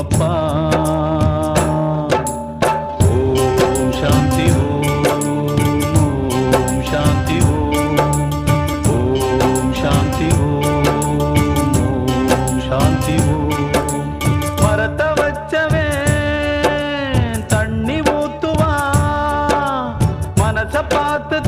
அப்பா. ஓம் சாந்தி ஓம், ஓம் சாந்தி ஓம், ஓம் சாந்தி ஓம், ஓம் சாந்தி ஓம். மரத்த வச்சவன் தண்ணி ஊத்துவா, மனச பார்த்து